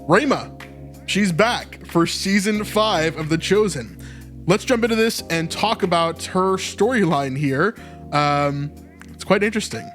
Ramah, she's back for season 5 of The Chosen. Let's jump into this and talk about her storyline here. It's quite interesting.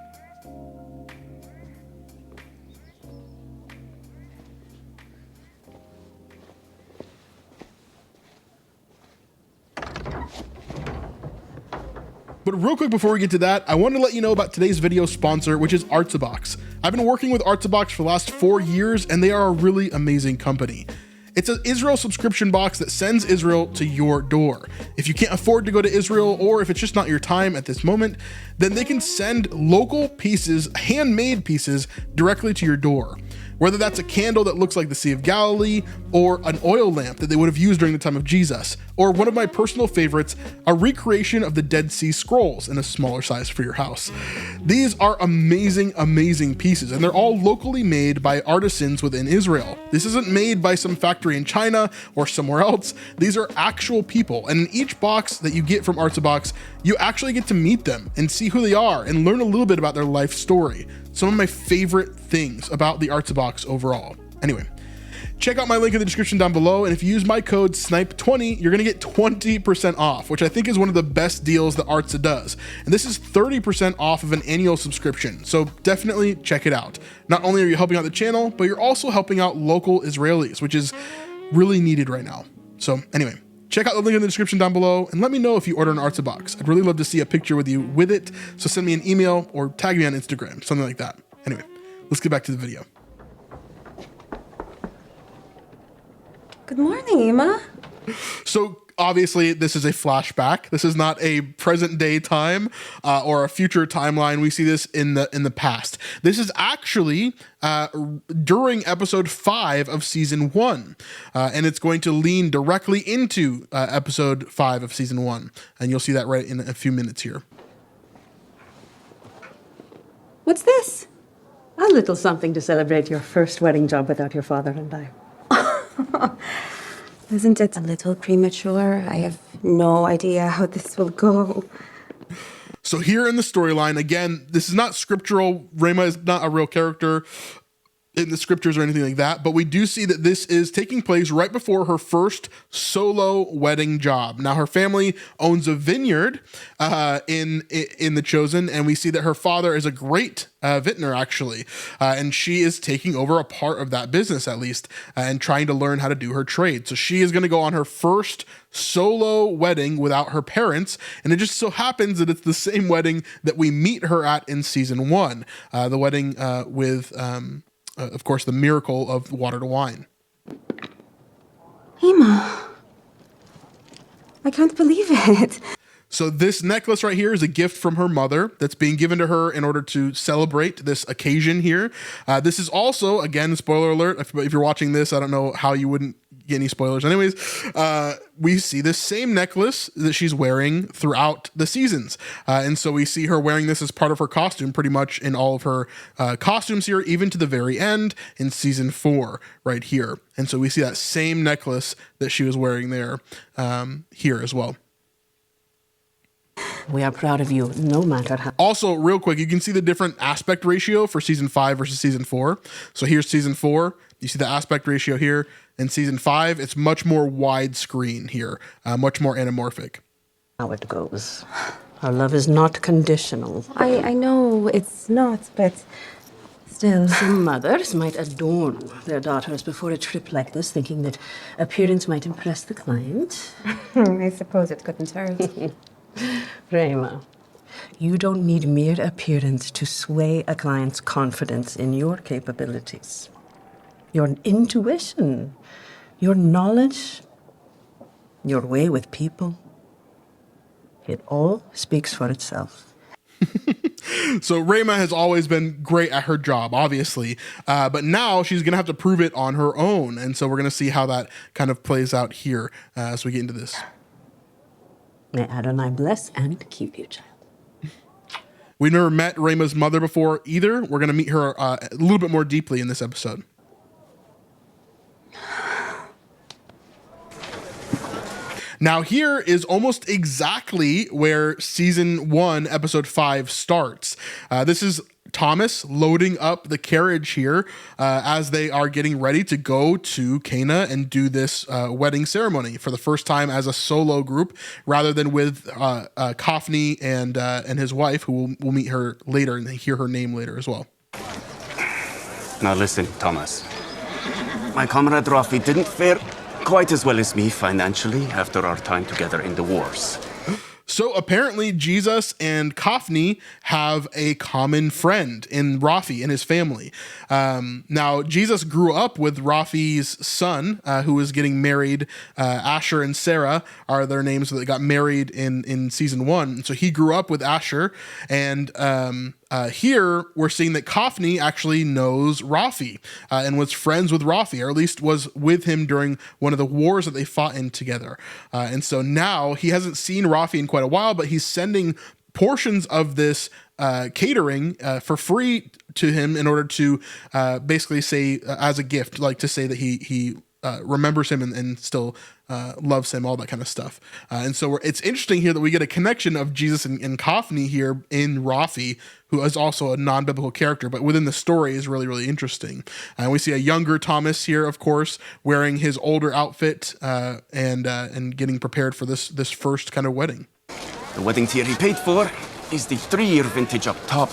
But real quick before we get to that, I want to let you know about today's video sponsor, which is Artsabox. I've been working with Artsabox for the last 4 years, and they are a really amazing company. It's an Israel subscription box that sends Israel to your door. If you can't afford to go to Israel, or if it's just not your time at this moment, then they can send local pieces, handmade pieces, directly to your door. Whether that's a candle that looks like the Sea of Galilee, or an oil lamp that they would have used during the time of Jesus, or one of my personal favorites, a recreation of the Dead Sea Scrolls in a smaller size for your house. These are amazing, amazing pieces, and they're all locally made by artisans within Israel. This isn't made by some factory in China or somewhere else. These are actual people, and in each box that you get from Artsabox, you actually get to meet them and see who they are and learn a little bit about their life story. Some of my favorite things about the Artsabox overall. Anyway, check out my link in the description down below, and if you use my code SNIPE20, you're gonna get 20% off, which I think is one of the best deals that Artsa does. And this is 30% off of an annual subscription, so definitely check it out. Not only are you helping out the channel, but you're also helping out local Israelis, which is really needed right now. So anyway, check out the link in the description down below and let me know if you order an Artsabox. I'd really love to see a picture with you with it, so send me an email or tag me on Instagram, something like that. Anyway, let's get back to the video. Good morning, Emma. So obviously this is a flashback. This is not a present day time or a future timeline. We see this in the past. This is actually during episode 5 of season 1, and it's going to lean directly into episode 5 of season 1, and you'll see that right in a few minutes here. What's this? A little something to celebrate your first wedding job without your father and I. Isn't it a little premature? I have no idea how this will go. So here in the storyline, again, this is not scriptural. Ramah is not a real character in the scriptures or anything like that, but we do see that this is taking place right before her first solo wedding job. Now, her family owns a vineyard in The Chosen, and we see that her father is a great vintner, actually, and she is taking over a part of that business, at least, and trying to learn how to do her trade. So she is going to go on her first solo wedding without her parents, and it just so happens that it's the same wedding that we meet her at in season 1, the wedding with of course, the miracle of water to wine. Emma, I can't believe it. So this necklace right here is a gift from her mother that's being given to her in order to celebrate this occasion here. This is also, again, spoiler alert, if you're watching this, I don't know how you wouldn't get any spoilers. Anyways, we see this same necklace that she's wearing throughout the seasons. And so we see her wearing this as part of her costume pretty much in all of her costumes here, even to the very end in season 4 right here. And so we see that same necklace that she was wearing there here as well. We are proud of you, no matter how. Also, real quick, you can see the different aspect ratio for season 5 versus season 4. So here's season 4. You see the aspect ratio here. In season 5, it's much more widescreen here, much more anamorphic. How it goes. Our love is not conditional. I know it's not, but still. Some mothers might adorn their daughters before a trip like this, thinking that appearance might impress the client. I suppose it couldn't hurt. Ramah, you don't need mere appearance to sway a client's confidence in your capabilities. Your intuition, your knowledge, your way with people, it all speaks for itself. So Ramah has always been great at her job, obviously, but now she's going to have to prove it on her own. And so we're going to see how that kind of plays out here as we get into this. May Adonai bless and keep you, child. We never met Ramah's mother before either. We're going to meet her a little bit more deeply in this episode. Now here is almost exactly where season 1, episode 5 starts. This is Thomas loading up the carriage here as they are getting ready to go to Cana and do this wedding ceremony for the first time as a solo group, rather than with Kafni and his wife, who we'll meet her later and hear her name later as well. Now listen, Thomas. My comrade Rafi didn't fare quite as well as me financially after our time together in the wars. So apparently Jesus and Kafni have a common friend in Rafi and his family. Now, Jesus grew up with Rafi's son, who was getting married. Asher and Sarah are their names that got married in season 1. So he grew up with Asher. And here we're seeing that Kafni actually knows Rafi and was friends with Rafi, or at least was with him during one of the wars that they fought in together. And so now he hasn't seen Rafi in quite a while, but he's sending portions of this catering for free to him in order to basically say as a gift, like to say that he remembers him and still loves him, all that kind of stuff. And so it's interesting here that we get a connection of Jesus and Kafni here in Rafi, who is also a non-biblical character, but within the story is really, really interesting. And we see a younger Thomas here, of course, wearing his older outfit and getting prepared for this first kind of wedding. The wedding tier he paid for is the 3-year vintage up top.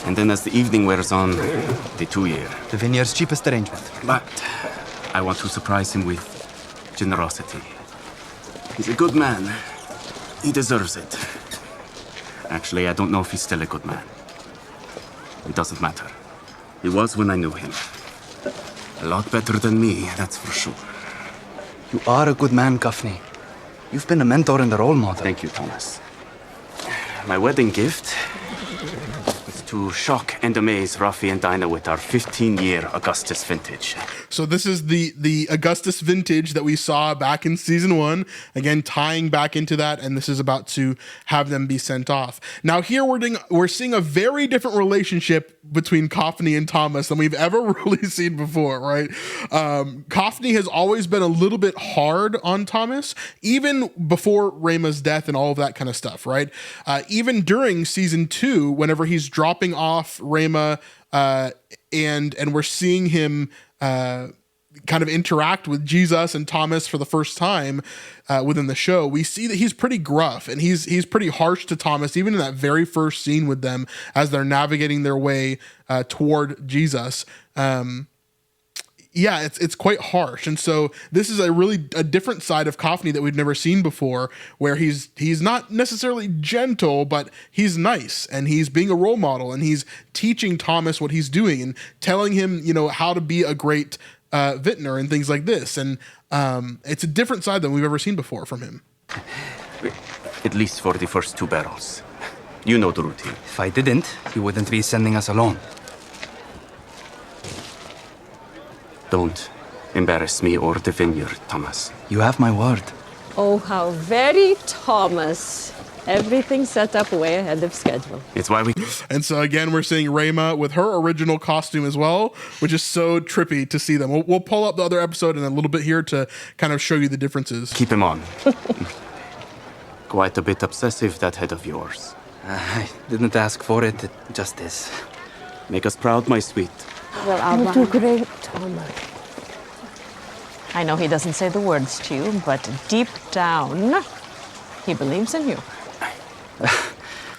And then as the evening wears on, the 2-year. The vineyard's cheapest arrangement. But I want to surprise him with generosity. He's a good man. He deserves it. Actually, I don't know if he's still a good man. It doesn't matter. He was when I knew him. A lot better than me, that's for sure. You are a good man, Kafni. You've been a mentor and a role model. Thank you, Thomas. My wedding gift is to shock and amaze Rafi and Dinah with our 15-year Augustus vintage. So this is the Augustus vintage that we saw back in season 1, again tying back into that, and this is about to have them be sent off. Now here we're seeing a very different relationship between Kafni and Thomas than we've ever really seen before, right? Kafni has always been a little bit hard on Thomas, even before Ramah's death and all of that kind of stuff, right? Even during season 2, whenever he's dropping off Ramah and we're seeing him kind of interact with Jesus and Thomas for the first time within the show, we see that he's pretty gruff and he's pretty harsh to Thomas, even in that very first scene with them as they're navigating their way toward Jesus. Yeah, it's quite harsh. And so this is a different side of Kafni that we've never seen before, where he's not necessarily gentle, but he's nice and he's being a role model and he's teaching Thomas what he's doing and telling him, how to be a great vintner and things like this. And it's a different side than we've ever seen before from him. At least for the first 2 barrels. You know the routine. If I didn't, you wouldn't be sending us alone. Don't embarrass me or the vineyard, Thomas. You have my word. Oh, how very Thomas. Everything set up way ahead of schedule. It's why we... And so again, we're seeing Ramah with her original costume as well, which is so trippy to see them. We'll pull up the other episode in a little bit here to kind of show you the differences. Keep him on. Quite a bit obsessive, that head of yours. I didn't ask for it, it just is. Make us proud, my sweet. Well, you'll do great, Thomas. I know he doesn't say the words to you, but deep down, he believes in you.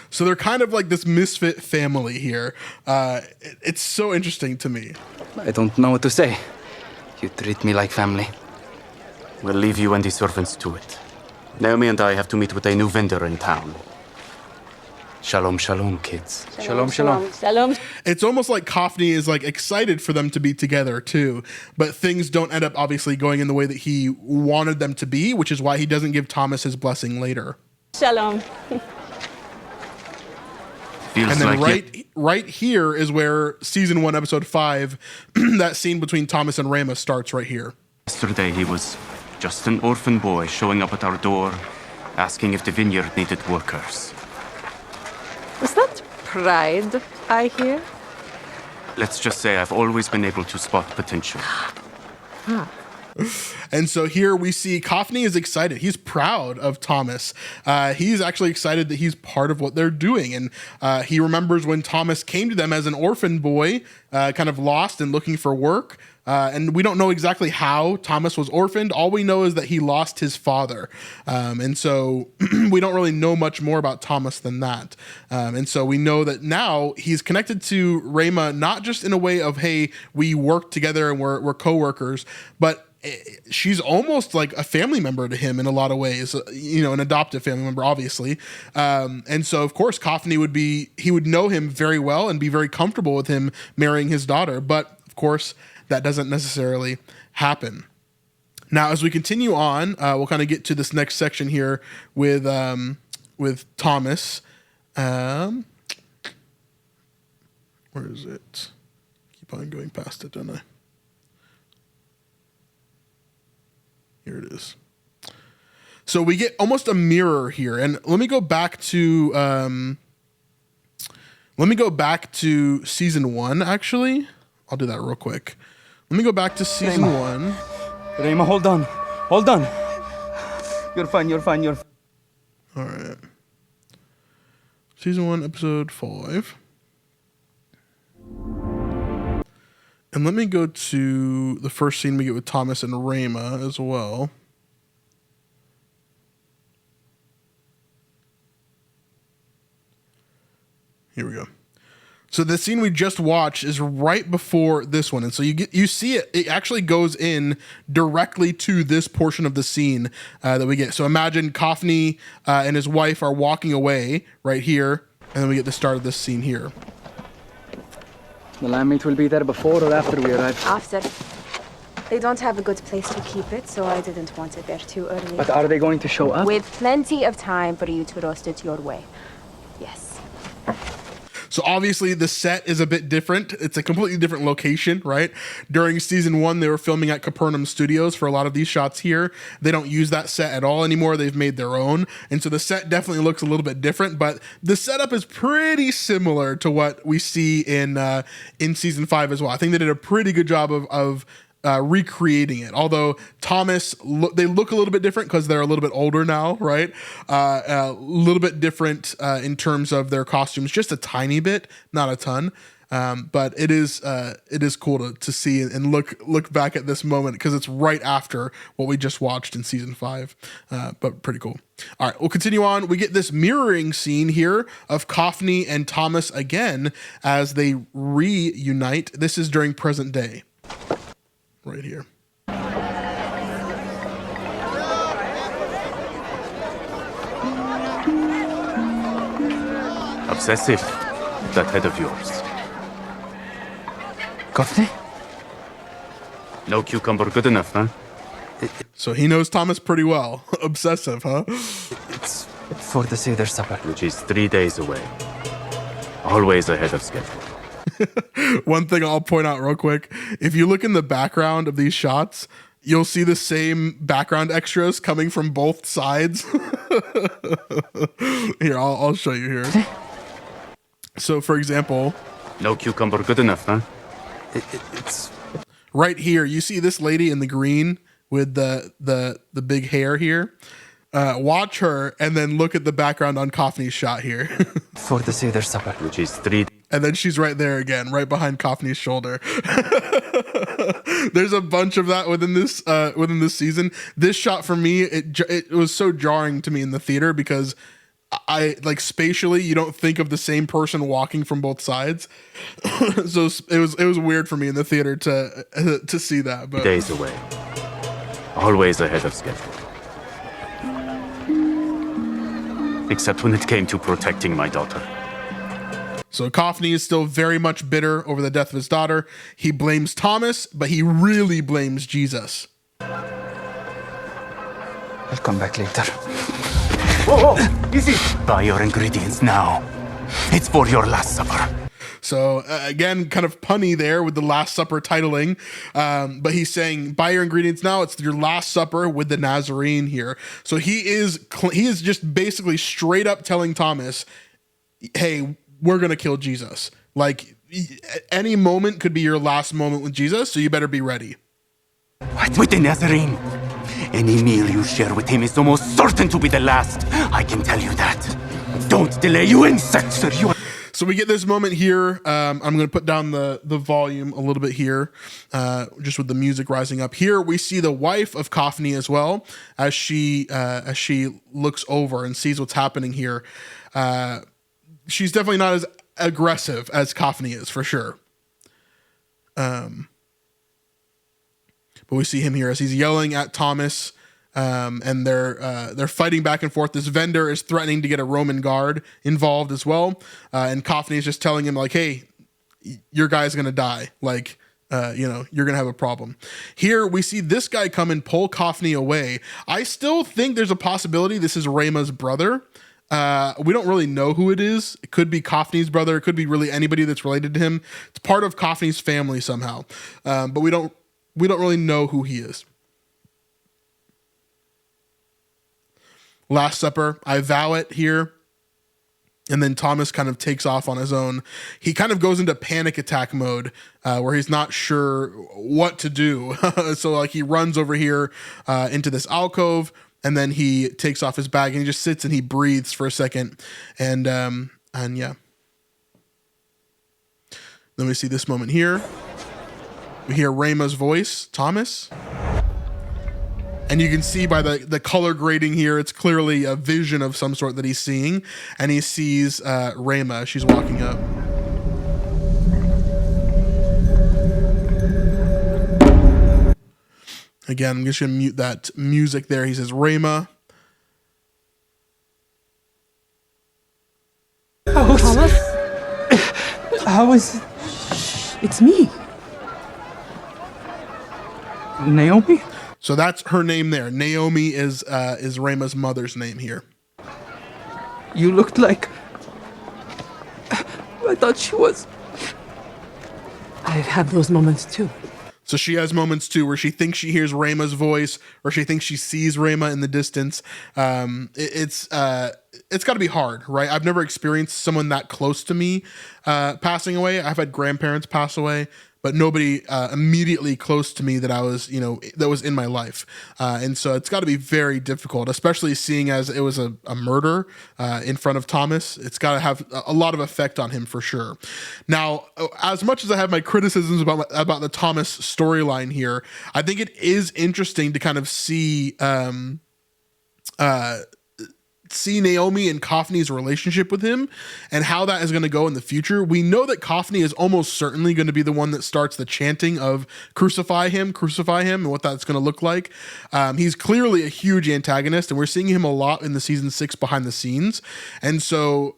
So they're kind of like this misfit family here. It's so interesting to me. I don't know what to say. You treat me like family. We'll leave you and the servants to it. Naomi and I have to meet with a new vendor in town. Shalom, shalom, kids. Shalom, shalom. Shalom. It's almost like Kafni is like excited for them to be together too, but things don't end up obviously going in the way that he wanted them to be, which is why he doesn't give Thomas his blessing later. Shalom. Feels And then like right here is where season 1, episode 5, that scene between Thomas and Ramah starts right here. Yesterday he was just an orphan boy showing up at our door, asking if the vineyard needed workers. Is that pride I hear? Let's just say I've always been able to spot potential. And so here we see Kafni is excited. He's proud of Thomas. He's actually excited that he's part of what they're doing. And he remembers when Thomas came to them as an orphan boy, kind of lost and looking for work. And we don't know exactly how Thomas was orphaned. All we know is that he lost his father. And so we don't really know much more about Thomas than that. And so we know that now he's connected to Ramah, not just in a way of, hey, we work together and we're co-workers, but she's almost like a family member to him in a lot of ways, you know, an adoptive family member, obviously. And so of course, Kafni would know him very well and be very comfortable with him marrying his daughter. But of course, that doesn't necessarily happen. Now, as we continue on, we'll kind of get to this next section here with Thomas. Where is it? Keep on going past it, don't I? Here it is. So we get almost a mirror here, and let me go back to season 1. Actually, I'll do that real quick. Let me go back to season 1. Ramah, hold on. You're fine. All right. Season 1, episode 5. And let me go to the first scene we get with Thomas and Ramah as well. Here we go. So the scene we just watched is right before this one. And so you see it actually goes in directly to this portion of the scene that we get. So imagine Kafni and his wife are walking away right here. And then we get the start of this scene here. The lamb will be there before or after we arrive? After. They don't have a good place to keep it, so I didn't want it there too early. But are they going to show up? With plenty of time for you to roast it your way. Yes. So obviously the set is a bit different. It's a completely different location, right? During season 1, they were filming at Capernaum Studios for a lot of these shots here. They don't use that set at all anymore. They've made their own. And so the set definitely looks a little bit different, but the setup is pretty similar to what we see in season 5 as well. I think they did a pretty good job of recreating it. Although Thomas, they look a little bit different because they're a little bit older now, right? A little bit different in terms of their costumes, just a tiny bit, not a ton. But it is cool to see and look back at this moment because it's right after what we just watched in season 5. But pretty cool. All right, we'll continue on. We get this mirroring scene here of Kafni and Thomas again as they reunite. This is during present day. Right here. Obsessive, that head of yours. Kafni? No cucumber good enough, huh? So he knows Thomas pretty well. Obsessive, huh? It's for the Seder supper. Which is 3 days away. Always ahead of schedule. One thing I'll point out real quick, if you look in the background of these shots, you'll see the same background extras coming from both sides. Here, I'll show you here. So for example, No cucumber good enough, huh? It's right here, you see this lady in the green with the big hair here. Watch her and then look at the background on Kafni's shot here. for the Seder supper. Which is 3. And then she's right there again, right behind Kafni's shoulder. There's a bunch of that within this season. This shot for me, it was so jarring to me in the theater because I like spatially, you don't think of the same person walking from both sides. So it was weird for me in the theater to see that. But Days away. Always ahead of schedule. Except when it came to protecting my daughter. So Kafni is still very much bitter over the death of his daughter. He blames Thomas, but he really blames Jesus. I'll come back later. Whoa, easy! Buy your ingredients now. It's for your Last Supper. So again, kind of punny there with the Last Supper titling. But he's saying, buy your ingredients now. It's your Last Supper with the Nazarene here. So he is just basically straight up telling Thomas, hey, we're going to kill Jesus. Like any moment could be your last moment with Jesus. So you better be ready. What? But with the Nazarene, any meal you share with him is almost certain to be the last. I can tell you that. Don't delay, you insects, or you... So we get this moment here. I'm going to put down the volume a little bit here, just with the music rising up. Here we see the wife of Kafni as well, as she looks over and sees what's happening here. She's definitely not as aggressive as Kafni is, for sure. But we see him here as he's yelling at Thomas. And they're fighting back and forth. This vendor is threatening to get a Roman guard involved as well. And Kafni is just telling him like, hey, your guy's going to die. Like, you're going to have a problem. Here we see this guy come and pull Kafni away. I still think there's a possibility this is Ramah's brother. We don't really know who it is. It could be Kafni's brother. It could be really anybody that's related to him. It's part of Kafni's family somehow. But we don't really know who he is. Last Supper, I vow it here. And then Thomas kind of takes off on his own. He kind of goes into panic attack mode where he's not sure what to do. So like he runs over here into this alcove, and then he takes off his bag and he just sits and he breathes for a second. And yeah. Then we see this moment here. We hear Ramah's voice, Thomas. And you can see by the color grading here, it's clearly a vision of some sort that he's seeing. And he sees Ramah. She's walking up. Again, I'm just going to mute that music there. He says, Ramah. Thomas? How is It's me. Naomi? So that's her name there. Naomi is Ramah's mother's name here. You looked like... I thought she was... I've had those moments too. So she has moments too where she thinks she hears Ramah's voice, or she thinks she sees Ramah in the distance. It's got to be hard, right? I've never experienced someone that close to me passing away. I've had grandparents pass away, but nobody immediately close to me that I was, that was in my life. And so it's got to be very difficult, especially seeing as it was a murder in front of Thomas. It's got to have a lot of effect on him for sure. Now, as much as I have my criticisms about the Thomas storyline here, I think it is interesting to kind of see Naomi and Kafni's relationship with him and how that is going to go in the future. We know that Kafni is almost certainly going to be the one that starts the chanting of crucify him, and what that's going to look like. He's clearly a huge antagonist, and we're seeing him a lot in the season 6 behind the scenes. And so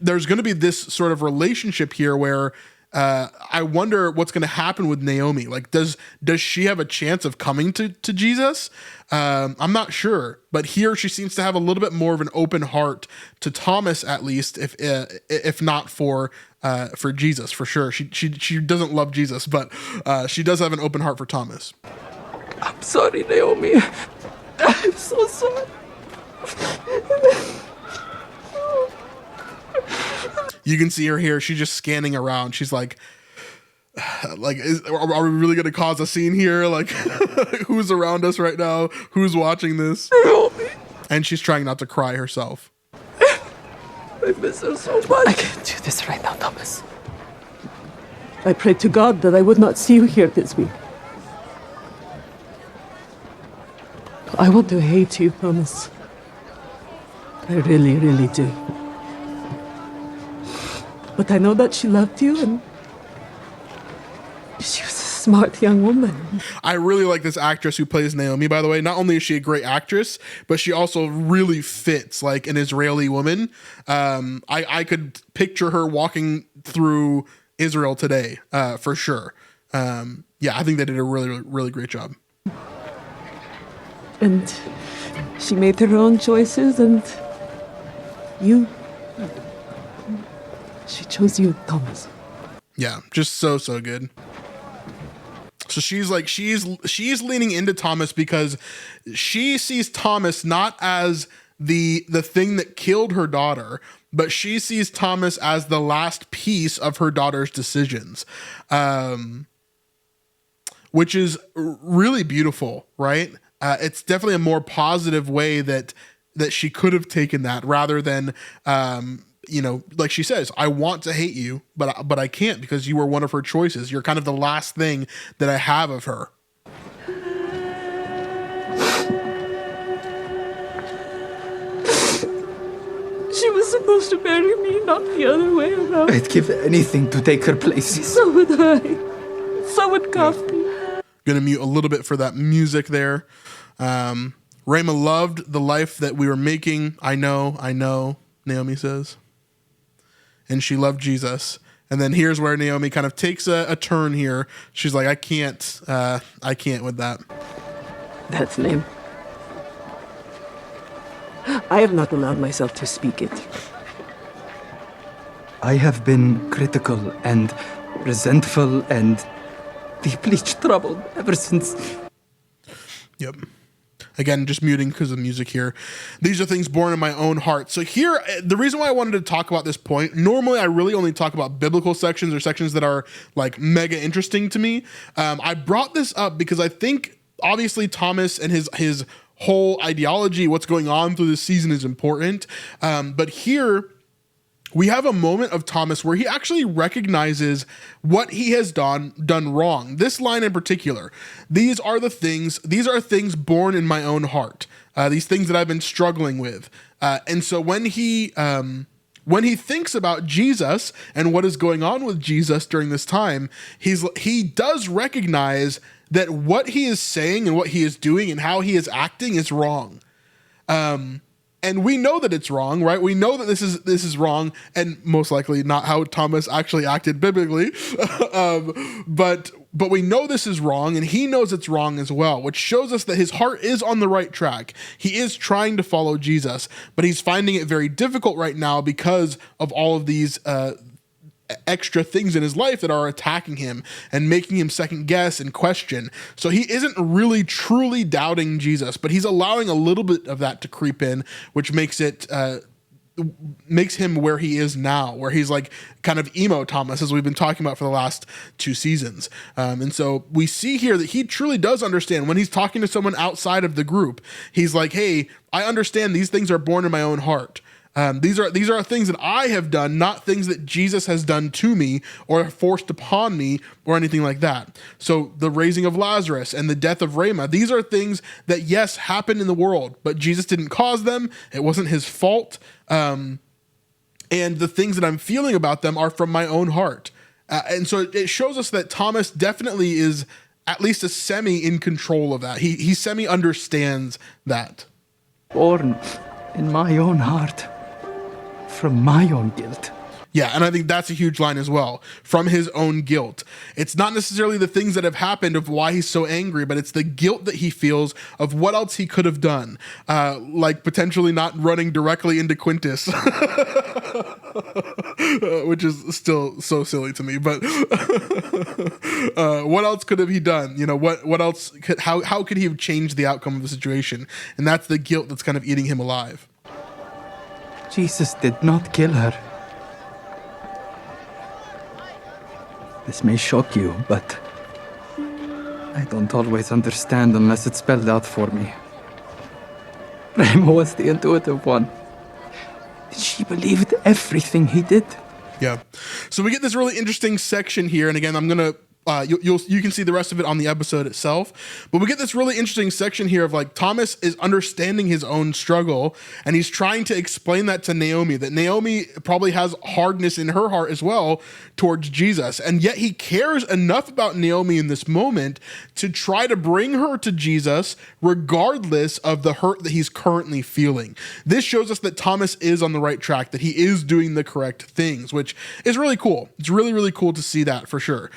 there's going to be this sort of relationship here where I wonder what's going to happen with Naomi. Like, does she have a chance of coming to Jesus? I'm not sure, but here she seems to have a little bit more of an open heart to Thomas, at least, if not for Jesus, for sure. She doesn't love Jesus, but she does have an open heart for Thomas. I'm sorry, Naomi. I'm so sorry. You can see her here. She's just scanning around. She's like, are we really going to cause a scene here? Like, who's around us right now? Who's watching this? Naomi. And she's trying not to cry herself. I miss her so much. I can't do this right now, Thomas. I prayed to God that I would not see you here this week. I want to hate you, Thomas. I really, really do. But I know that she loved you, and she was a smart young woman. I really like this actress who plays Naomi, by the way. Not only is she a great actress, but she also really fits like an Israeli woman. I could picture her walking through Israel today, for sure. Yeah, I think they did a really, really, really great job. And she made her own choices, and she chose you, Thomas. Yeah, just so good. So she's leaning into Thomas because she sees Thomas not as the thing that killed her daughter, but she sees Thomas as the last piece of her daughter's decisions. which is really beautiful, right? It's definitely a more positive way that she could have taken that, rather than, like she says, I want to hate you, but I can't, because you were one of her choices. You're kind of the last thing that I have of her. She was supposed to marry me, not the other way around. I'd give anything to take her place. So would I. So would Kafni. Gonna mute a little bit for that music there. Ramah loved the life that we were making. I know, Naomi says. And she loved Jesus. And then here's where Naomi kind of takes a turn here. She's like, I can't with that. That's name. I have not allowed myself to speak it. I have been critical and resentful and deeply troubled ever since. Yep. Again, just muting because of music here. These are things born in my own heart. So here, the reason why I wanted to talk about this point, normally I really only talk about biblical sections or sections that are like mega interesting to me. I brought this up because I think obviously Thomas and his whole ideology, what's going on through this season, is important. But here we have a moment of Thomas where he actually recognizes what he has done wrong. This line in particular, these are things born in my own heart. These things that I've been struggling with. And so when he thinks about Jesus and what is going on with Jesus during this time, he does recognize that what he is saying and what he is doing and how he is acting is wrong. And we know that it's wrong, right? We know that this is wrong, and most likely not how Thomas actually acted biblically. But we know this is wrong, and he knows it's wrong as well, which shows us that his heart is on the right track. He is trying to follow Jesus, but he's finding it very difficult right now because of all of these extra things in his life that are attacking him and making him second guess and question. So he isn't really truly doubting Jesus, but he's allowing a little bit of that to creep in, which makes him where he is now, where he's like kind of emo Thomas, as we've been talking about for the last 2 seasons. And so we see here that he truly does understand when he's talking to someone outside of the group. He's like, hey, I understand these things are born in my own heart. These are things that I have done, not things that Jesus has done to me or forced upon me or anything like that. So the raising of Lazarus and the death of Ramah, these are things that, yes, happened in the world, but Jesus didn't cause them. It wasn't his fault. And the things that I'm feeling about them are from my own heart. And so it shows us that Thomas definitely is at least a semi in control of that. He semi understands that. Born in my own heart. From my own guilt. Yeah, and I think that's a huge line as well. From his own guilt. It's not necessarily the things that have happened of why he's so angry, but it's the guilt that he feels of what else he could have done. Like potentially not running directly into Quintus. Which is still so silly to me, but what else could have he done? You know, what else how could he have changed the outcome of the situation? And that's the guilt that's kind of eating him alive. Jesus did not kill her. This may shock you, but I don't always understand unless it's spelled out for me. Ramah was the intuitive one. She believed everything he did. Yeah. So we get this really interesting section here, and again, I'm gonna you can see the rest of it on the episode itself, but we get this really interesting section here of like Thomas is understanding his own struggle, and he's trying to explain that to Naomi, that Naomi probably has hardness in her heart as well towards Jesus, and yet he cares enough about Naomi in this moment to try to bring her to Jesus regardless of the hurt that he's currently feeling. This shows us that Thomas is on the right track, that he is doing the correct things, which is really cool. It's really, really cool to see that for sure.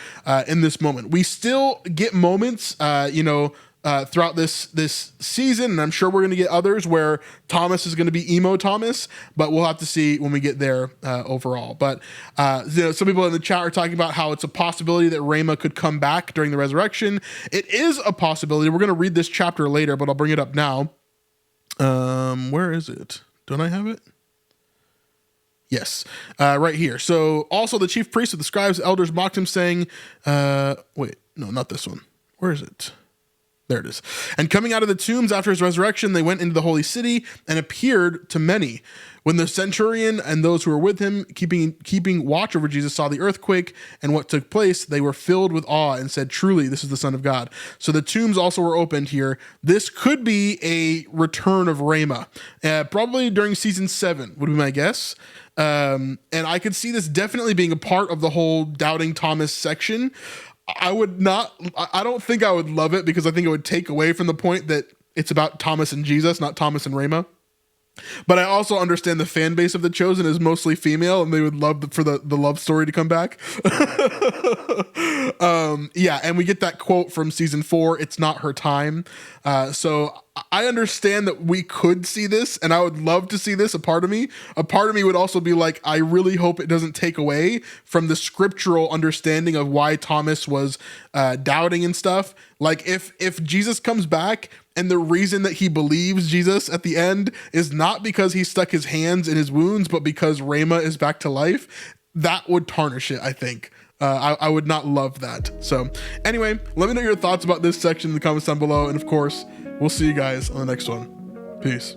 In this moment, we still get moments, throughout this season, and I'm sure we're going to get others where Thomas is going to be emo Thomas, but we'll have to see when we get there overall. But some people in the chat are talking about how it's a possibility that Ramah could come back during the resurrection. It is a possibility. We're going to read this chapter later, but I'll bring it up now. Where is it? Don't I have it? Yes, right here. So also the chief priests of the scribes, elders mocked him, saying, wait, no, not this one. Where is it? There it is. And coming out of the tombs after his resurrection, they went into the holy city and appeared to many. When the centurion and those who were with him, keeping watch over Jesus, saw the earthquake and what took place, they were filled with awe and said, truly, this is the Son of God. So the tombs also were opened here. This could be a return of Ramah, probably during season 7, would be my guess. And I could see this definitely being a part of the whole Doubting Thomas section. I don't think I would love it, because I think it would take away from the point that it's about Thomas and Jesus, not Thomas and Ramah. But I also understand the fan base of The Chosen is mostly female, and they would love for the love story to come back. Yeah, and we get that quote from season 4, it's not her time. So I understand that we could see this, and I would love to see this. A part of me would also be like, I really hope it doesn't take away from the scriptural understanding of why Thomas was doubting and stuff. Like if Jesus comes back and the reason that he believes Jesus at the end is not because he stuck his hands in his wounds, but because Ramah is back to life, that would tarnish it, I think. I would not love that. So anyway, let me know your thoughts about this section in the comments down below. And of course, we'll see you guys on the next one. Peace.